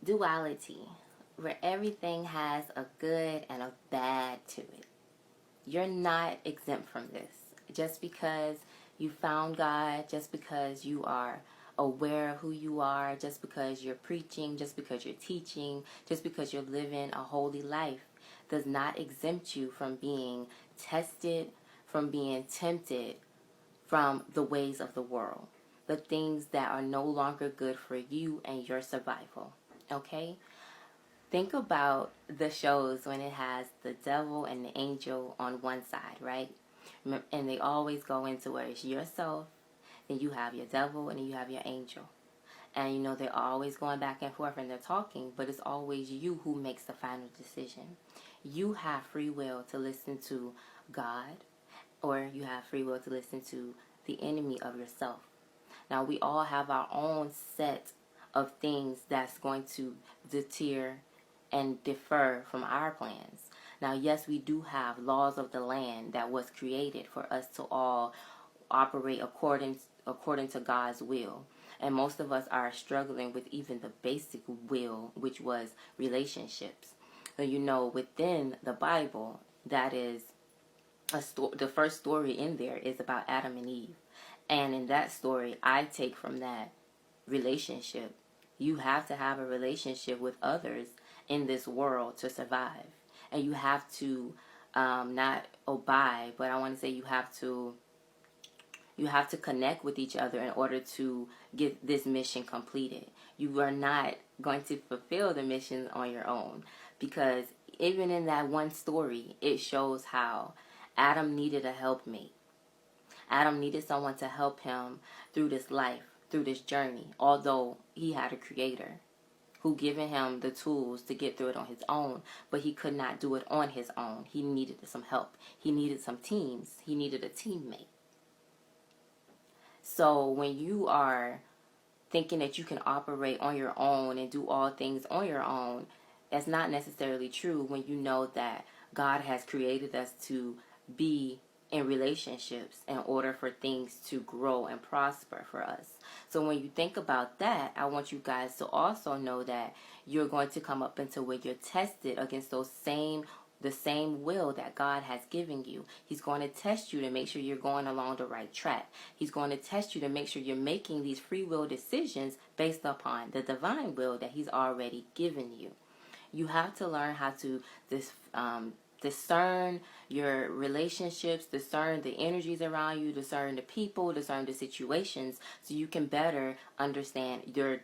duality, where everything has a good and a bad to it. You're not exempt from this. Just because you found God, just because you are aware of who you are, just because you're preaching, just because you're teaching, just because you're living a holy life, does not exempt you from being tested, from being tempted, from the ways of the world, the things that are no longer good for you and your survival. Okay? Think about the shows when it has the devil and the angel on one side, right? And they always go into where it's yourself, then you have your devil, and then you have your angel. And you know, they're always going back and forth and they're talking, but it's always you who makes the final decision. You have free will to listen to God, or you have free will to listen to the enemy of yourself. Now, we all have our own set of things that's going to deter and defer from our plans. Now, yes, we do have laws of the land that was created for us to all operate according to God's will. And most of us are struggling with even the basic will, which was relationships. So, you know, within the Bible, that is the first story in there is about Adam and Eve. And in that story, I take from that relationship. You have to have a relationship with others in this world to survive. And you have to not abide, but I want to say you have to connect with each other in order to get this mission completed. You are not going to fulfill the mission on your own, because even in that one story, it shows how Adam needed a helpmate. Adam needed someone to help him through this life, through this journey, although he had a creator who given him the tools to get through it on his own, but he could not do it on his own. He needed some help. He needed some teams. He needed a teammate. So when you are thinking that you can operate on your own and do all things on your own, that's not necessarily true when you know that God has created us to be in relationships in order for things to grow and prosper for us. So when you think about that, I want you guys to also know that you're going to come up into where you're tested against the same will that God has given you. He's going to test you to make sure you're going along the right track. He's going to test you to make sure you're making these free will decisions based upon the divine will that He's already given you. You have to learn how to discern your relationships, discern the energies around you, discern the people, discern the situations, so you can better understand your